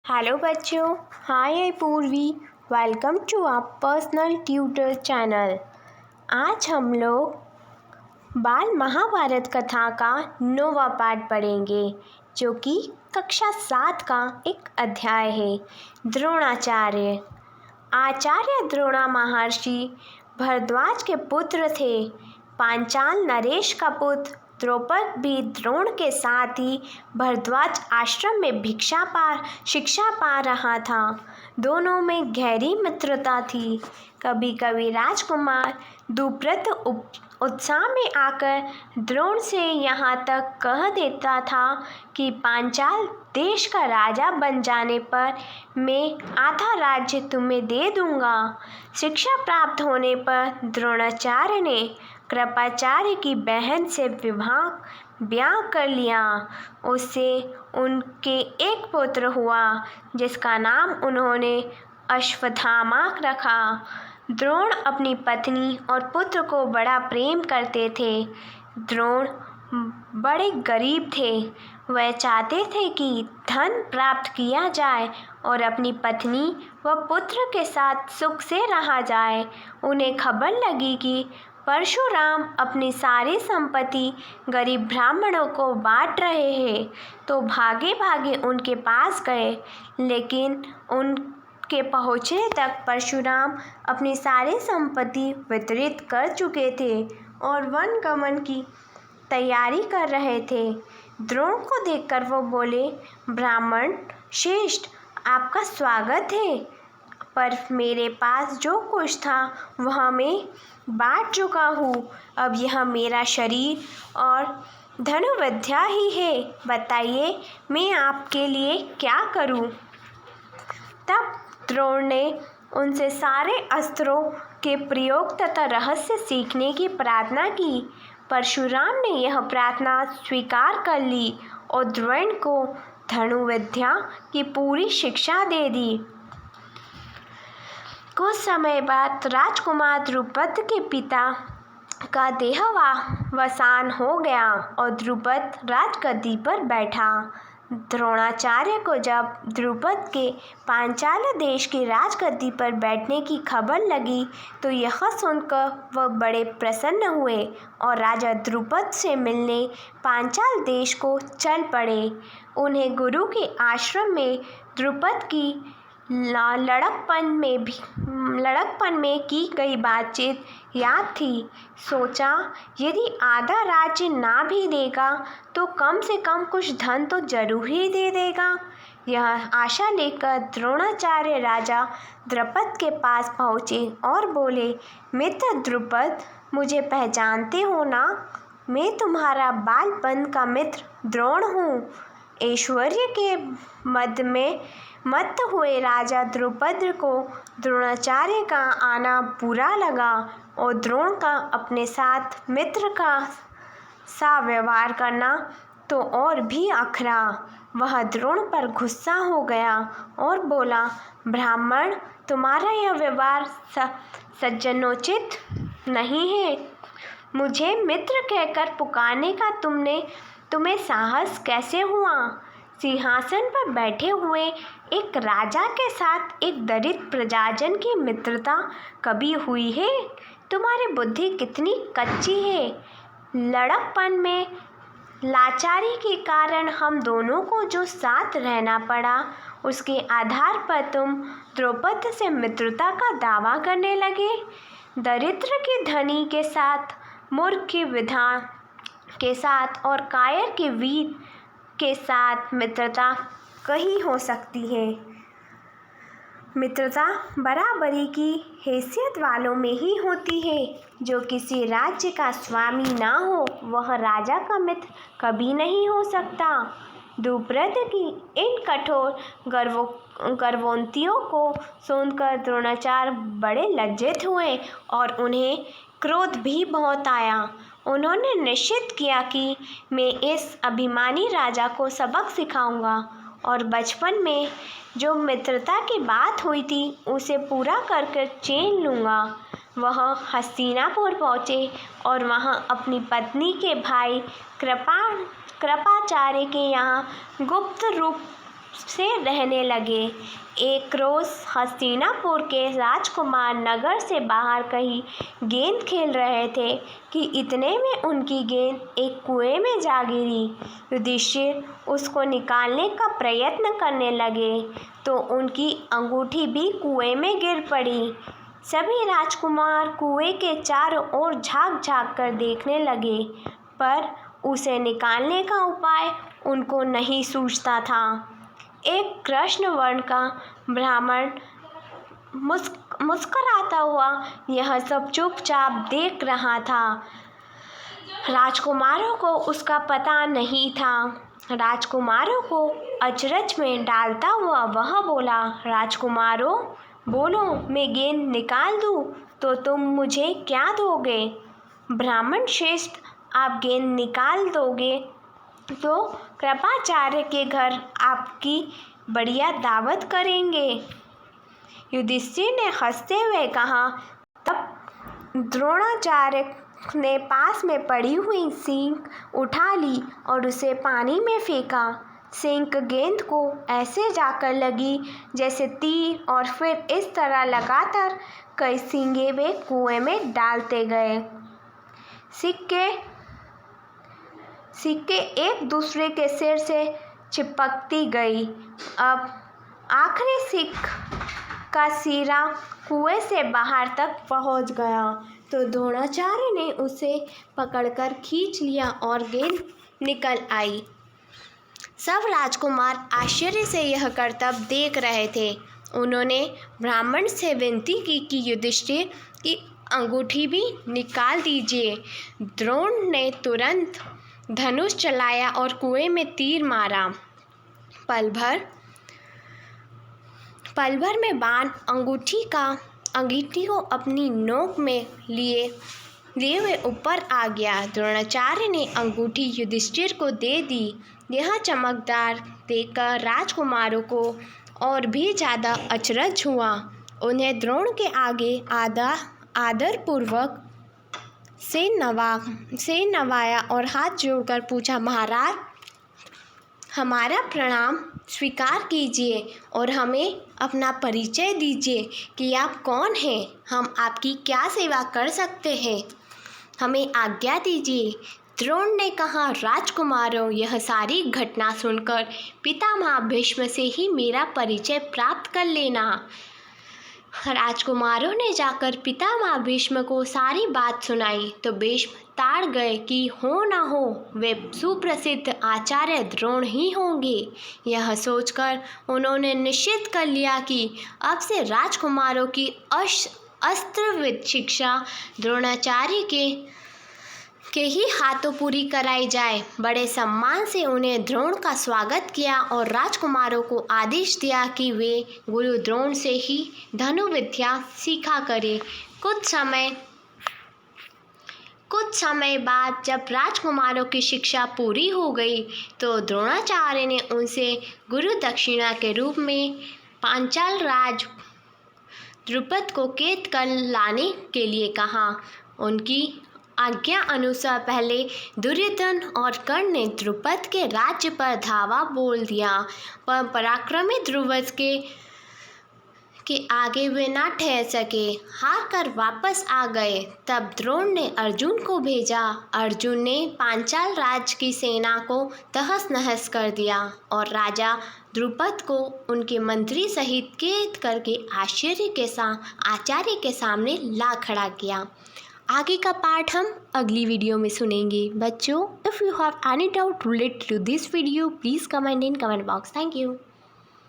Hello बच्चों, hi I Purvi. Welcome to our personal tutor channel. आज हम लोग बाल महाभारत कथा का 9वां पाठ पढ़ेंगे, जो कि कक्षा 7 का एक अध्याय है, द्रोणाचार्य। आचार्य द्रोणा महर्षि भरद्वाज के पुत्र थे। पांचाल नरेश का पुत्र द्रौपद भी द्रोण के साथ ही भरद्वाज आश्रम में शिक्षा पा रहा था। दोनों में गहरी मित्रता थी। कभी कभी राजकुमार द्रुपद उत्साह में आकर द्रोण से यहाँ तक कह देता था कि पांचाल देश का राजा बन जाने पर मैं आधा राज्य तुम्हें दे दूंगा। शिक्षा प्राप्त होने पर द्रोणाचार्य ने कृपाचार्य की बहन से ब्याह कर लिया। उससे उनके एक पुत्र हुआ, जिसका नाम उन्होंने अश्वत्थामा रखा। द्रोण अपनी पत्नी और पुत्र को बड़ा प्रेम करते थे। द्रोण बड़े गरीब थे। वह चाहते थे कि धन प्राप्त किया जाए और अपनी पत्नी व पुत्र के साथ सुख से रहा जाए। उन्हें खबर लगी कि परशुराम अपनी सारी संपत्ति गरीब ब्राह्मणों को बांट रहे हैं, तो भागे भागे उनके पास गए। लेकिन उनके पहुँचने तक परशुराम अपनी सारी संपत्ति वितरित कर चुके थे और वन गमन की तैयारी कर रहे थे। द्रोण को देखकर वो बोले, ब्राह्मण श्रेष्ठ, आपका स्वागत है, पर मेरे पास जो कुछ था वह मैं बांट चुका हूँ। अब यह मेरा शरीर और धनुर्विद्या ही है। बताइए मैं आपके लिए क्या करूँ। तब द्रोण ने उनसे सारे अस्त्रों के प्रयोग तथा रहस्य सीखने की प्रार्थना की। परशुराम ने यह प्रार्थना स्वीकार कर ली और द्रोण को धनुर्विद्या की पूरी शिक्षा दे दी। कुछ समय बाद राजकुमार द्रुपद के पिता का देहावसान हो गया और द्रुपद राजगद्दी पर बैठा। द्रोणाचार्य को जब द्रुपद के पांचाल देश की राजगद्दी पर बैठने की खबर लगी, तो यह सुनकर वह बड़े प्रसन्न हुए और राजा द्रुपद से मिलने पांचाल देश को चल पड़े। उन्हें गुरु के आश्रम में द्रुपद की लड़कपन में की गई बातचीत याद थी। सोचा, यदि आधा राज्य ना भी देगा तो कम से कम कुछ धन तो जरूर ही दे देगा। यह आशा लेकर द्रोणाचार्य राजा द्रुपद के पास पहुँचे और बोले, मित्र द्रुपद, मुझे पहचानते हो ना? मैं तुम्हारा बालपन का मित्र द्रोण हूँ। ऐश्वर्य के मद में मत हुए राजा द्रुपद को द्रोणाचार्य का आना बुरा लगा और द्रोण का अपने साथ मित्र का सा व्यवहार करना तो और भी अखरा। वह द्रोण पर गुस्सा हो गया और बोला, ब्राह्मण, तुम्हारा यह व्यवहार सज्जनोचित नहीं है। मुझे मित्र कहकर पुकारने का तुम्हें साहस कैसे हुआ? सिंहासन पर बैठे हुए एक राजा के साथ एक दरिद्र प्रजाजन की मित्रता कभी हुई है? तुम्हारी बुद्धि कितनी कच्ची है। लड़कपन में लाचारी के कारण हम दोनों को जो साथ रहना पड़ा, उसके आधार पर तुम द्रौपद से मित्रता का दावा करने लगे। दरिद्र के धनी के साथ, मूर्ख के विद्वान के साथ और कायर के वीर के साथ मित्रता कहीं हो सकती है। मित्रता बराबरी की हैसियत वालों में ही होती है। जो किसी राज्य का स्वामी ना हो, वह राजा का मित्र कभी नहीं हो सकता। द्रुपद की इन कठोर गर्वोन्नतियों को सुनकर द्रोणाचार्य बड़े लज्जित हुए और उन्हें क्रोध भी बहुत आया। उन्होंने निश्चित किया कि मैं इस अभिमानी राजा को सबक सिखाऊंगा और बचपन में जो मित्रता की बात हुई थी उसे पूरा कर चैन लूँगा। वह हस्तिनापुर पहुँचे और वहाँ अपनी पत्नी के भाई कृपाचार्य के यहाँ गुप्त रूप से रहने लगे। एक रोज़ हस्तिनापुर के राजकुमार नगर से बाहर कहीं गेंद खेल रहे थे कि इतने में उनकी गेंद एक कुएं में जा गिरी। युधिष्ठिर उसको निकालने का प्रयत्न करने लगे तो उनकी अंगूठी भी कुएं में गिर पड़ी। सभी राजकुमार कुएं के चारों ओर झांक झांक कर देखने लगे, पर उसे निकालने का उपाय उनको नहीं सूझता था। एक कृष्ण वर्ण का ब्राह्मण मुस्कुराता हुआ यह सब चुपचाप देख रहा था। राजकुमारों को उसका पता नहीं था। राजकुमारों को अचरज में डालता हुआ वह बोला, राजकुमारों, बोलो, मैं गेंद निकाल दूं तो तुम मुझे क्या दोगे? ब्राह्मण श्रेष्ठ, आप गेंद निकाल दोगे तो कृपाचार्य के घर आपकी बढ़िया दावत करेंगे। युधिष्ठिर ने हंसते हुए कहा। तब द्रोणाचार्य ने पास में पड़ी हुई सींग उठा ली और उसे पानी में फेंका। सींग गेंद को ऐसे जाकर लगी जैसे तीर, और फिर इस तरह लगातार कई सींगे वे कुएं में डालते गए। सिक्के एक दूसरे के सिर से चिपकती गई। अब आखिरी सिक्क का सिरा कुएं से बाहर तक पहुंच गया तो द्रोणाचार्य ने उसे पकड़कर खींच लिया और गेंद निकल आई। सब राजकुमार आश्चर्य से यह करतब देख रहे थे। उन्होंने ब्राह्मण से विनती की कि युधिष्ठिर की अंगूठी भी निकाल दीजिए। द्रोण ने तुरंत धनुष चलाया और कुएं में तीर मारा। पल भर में बाण अंगूठी को अपनी नोक में लिए हुए ऊपर आ गया। द्रोणाचार्य ने अंगूठी युधिष्ठिर को दे दी। यह चमकदार देखकर राजकुमारों को और भी ज़्यादा अचरज हुआ। उन्हें द्रोण के आगे आदरपूर्वक से नवाया और हाथ जोड़कर पूछा, महाराज, हमारा प्रणाम स्वीकार कीजिए और हमें अपना परिचय दीजिए कि आप कौन हैं, हम आपकी क्या सेवा कर सकते हैं, हमें आज्ञा दीजिए। द्रोण ने कहा, राजकुमारों, यह सारी घटना सुनकर पितामह भीष्म से ही मेरा परिचय प्राप्त कर लेना। राजकुमारों ने जाकर पितामह भीष्म को सारी बात सुनाई तो भीष्म ताड़ गए कि हो न हो वे सुप्रसिद्ध आचार्य द्रोण ही होंगे। यह सोचकर उन्होंने निश्चित कर लिया कि अब से राजकुमारों की अस्त्रविद्ध शिक्षा द्रोणाचार्य के ही हाथों पूरी कराई जाए। बड़े सम्मान से उन्हें द्रोण का स्वागत किया और राजकुमारों को आदेश दिया कि वे गुरु द्रोण से ही धनुर्विद्या सीखा करें। कुछ समय बाद जब राजकुमारों की शिक्षा पूरी हो गई तो द्रोणाचार्य ने उनसे गुरु दक्षिणा के रूप में पांचाल राज द्रुपद को कैद कर लाने के लिए कहा। उनकी आज्ञा अनुसार पहले दुर्योधन और कर्ण ने द्रुपद के राज्य पर धावा बोल दिया, पर पराक्रमी द्रुपद के आगे वे न ठहर सके, हार कर वापस आ गए। तब द्रोण ने अर्जुन को भेजा। अर्जुन ने पांचाल राज की सेना को तहस नहस कर दिया और राजा द्रुपद को उनके मंत्री सहित कैद करके आचार्य के सामने ला खड़ा किया। आगे का पार्ट हम अगली वीडियो में सुनेंगे। बच्चों, if you have any doubt related to this video, please comment in comment box. Thank you.